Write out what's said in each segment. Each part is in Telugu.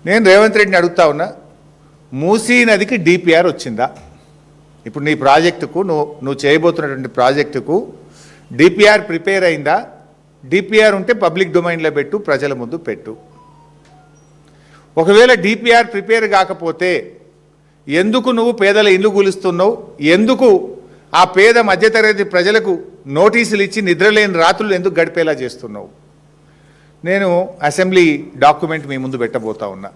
నేను రేవంత్ రెడ్డిని అడుగుతా ఉన్నా, మూసీ నదికి డిపిఆర్ వచ్చిందా? ఇప్పుడు నీ ప్రాజెక్టుకు నువ్వు చేయబోతున్నటువంటి ప్రాజెక్టుకు డిపిఆర్ ప్రిపేర్ అయిందా? డిపిఆర్ ఉంటే పబ్లిక్ డొమైన్లో పెట్టు, ప్రజల ముందు పెట్టు. ఒకవేళ డిపిఆర్ ప్రిపేర్ కాకపోతే ఎందుకు నువ్వు పేదల ఇల్లు కూలుస్తున్నావు? ఎందుకు ఆ పేద మధ్యతరగతి ప్రజలకు నోటీసులు ఇచ్చి నిద్రలేని రాత్రులు ఎందుకు గడిపేలా చేస్తున్నావు? నేను అసెంబ్లీ డాక్యుమెంట్ మీ ముందు పెట్టబోతా ఉన్నా.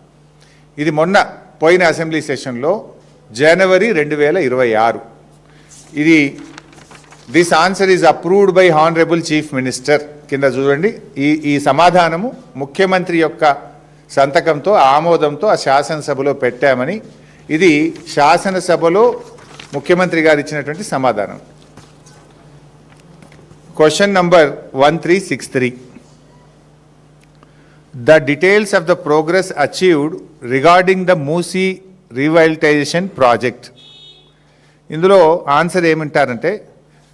ఇది మొన్న పోయిన అసెంబ్లీ సెషన్లో జనవరి 2026. ఇది this answer is approved by honourable chief minister కింద చూడండి. ఈ సమాధానము ముఖ్యమంత్రి యొక్క సంతకంతో ఆమోదంతో ఆ శాసనసభలో పెట్టామని, ఇది శాసనసభలో ముఖ్యమంత్రి గారు ఇచ్చినటువంటి సమాధానం. Question number 1363. The details of the progress achieved regarding the Moosi revitalization project. ఇందులో ఆన్సర్ ఏమంటారంటే,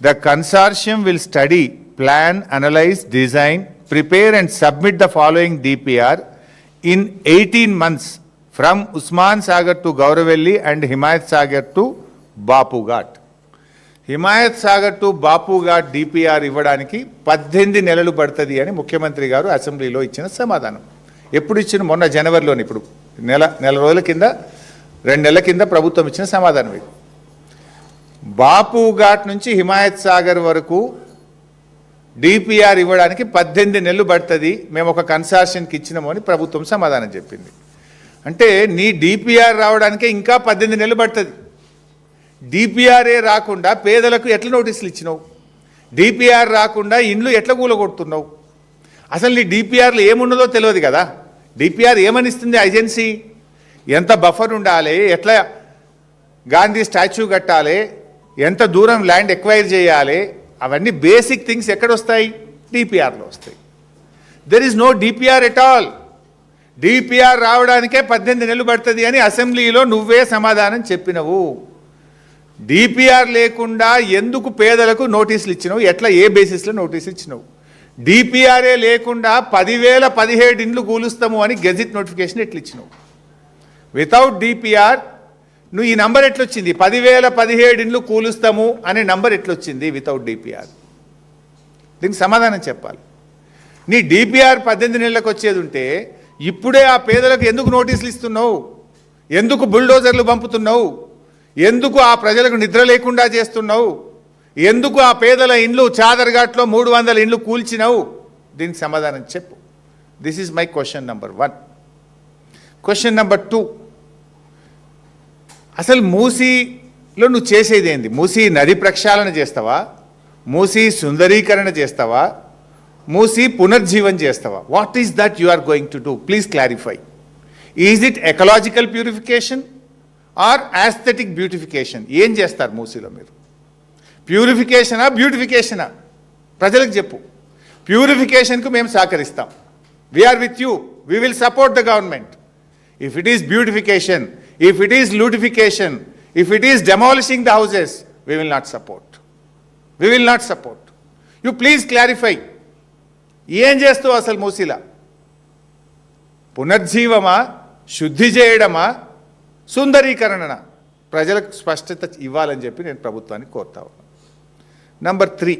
the consortium will study, plan, analyze, design, prepare and submit the following DPR in 18 months from Usman Sagar to Gauravelli and Himayat Sagar to Bapu Ghat. Himayat Sagar to Bapu ghat DPR ఇవ్వడానికి 18 నెలలు పడుతుంది అని ముఖ్యమంత్రి గారు అసెంబ్లీలో ఇచ్చిన సమాధానం. ఎప్పుడు ఇచ్చిన? మొన్న జనవరిలోని. ఇప్పుడు నెల రోజుల కింద, 2 నెలల కింద ప్రభుత్వం ఇచ్చిన సమాధానం ఇది. బాపు ఘాట్ నుంచి హిమాయత్ సాగర్ వరకు డిపిఆర్ ఇవ్వడానికి 18 నెలలు పడుతుంది, మేము ఒక కన్సార్షన్కి ఇచ్చినాము అని ప్రభుత్వం సమాధానం చెప్పింది. అంటే నీ డిపిఆర్ రావడానికే ఇంకా 18 నెలలు పడుతుంది. డిపిఆర్ఏ రాకుండా పేదలకు ఎట్లా నోటీసులు ఇచ్చినావు? డిపిఆర్ రాకుండా ఇండ్లు ఎట్లా కూలగొడుతున్నావు? అసలు నీ డిపిఆర్లో ఏమున్నదో తెలియదు కదా. డిపిఆర్ ఏమనిస్తుంది ఏజెన్సీ? ఎంత బఫర్ ఉండాలి, ఎట్లా గాంధీ స్టాచ్యూ కట్టాలి, ఎంత దూరం ల్యాండ్ ఎక్వైర్ చేయాలి, అవన్నీ బేసిక్ థింగ్స్ ఎక్కడొస్తాయి? డిపిఆర్లో వస్తాయి. There is no DPR at all. DPR రావడానికే 18 నెలలు పడుతుంది అని అసెంబ్లీలో నువ్వే సమాధానం చెప్పినవు. డిపిఆర్ లేకుండా ఎందుకు పేదలకు నోటీసులు ఇచ్చినావు? ఎట్లా, ఏ బేసిస్లో నోటీసులు ఇచ్చినావు? డిపిఆర్ఏ లేకుండా 10,017 ఇండ్లు కూలుస్తాము అని గెజిట్ నోటిఫికేషన్ ఎట్లా ఇచ్చినావు? వితౌట్ డిపిఆర్ నువ్వు ఈ నంబర్ ఎట్లొచ్చింది? 10,017 ఇండ్లు కూలుస్తాము అనే నంబర్ ఎట్లొచ్చింది వితౌట్ డిపిఆర్? దీనికి సమాధానం చెప్పాలి. నీ డిపిఆర్ 18 నెలలకు వచ్చేది ఉంటే ఇప్పుడే ఆ పేదలకు ఎందుకు నోటీసులు ఇస్తున్నావు? ఎందుకు బుల్డోజర్లు పంపుతున్నావు? ఎందుకు ఆ ప్రజలకు నిద్ర లేకుండా చేస్తున్నావు? ఎందుకు ఆ పేదల ఇండ్లు చాదర్ఘాట్లో 300 ఇండ్లు కూల్చినావు? దీనికి సమాధానం చెప్పు. This is my question number 1. Question number 2, అసలు మూసీలో నువ్వు చేసేది ఏంది? మూసీ నది ప్రక్షాళన చేస్తావా? మూసీ సుందరీకరణ చేస్తావా? మూసీ పునర్జీవన్ చేస్తావా? What is that you are going to do? Please clarify. Is it ecological purification or aesthetic beautification? ఏం చేస్తారు మూసీలో మీరు? ప్యూరిఫికేషనా, బ్యూటిఫికేషనా? ప్రజలకు చెప్పు. ప్యూరిఫికేషన్కు మేము సహకరిస్తాం. We're with you, we will support the government. If it is beautification, if it is lootification, if it is demolishing the houses, we will not support. We will not support. You please clarify. ఏం చేస్తావు అసలు మూసీలా? పునర్జీవమా, శుద్ధి చేయడమా, సుందరీకరణ? ప్రజలకు స్పష్టత ఇవ్వాలని చెప్పి నేను ప్రభుత్వాన్ని కోరుతా ఉన్నాను. నంబర్ 3,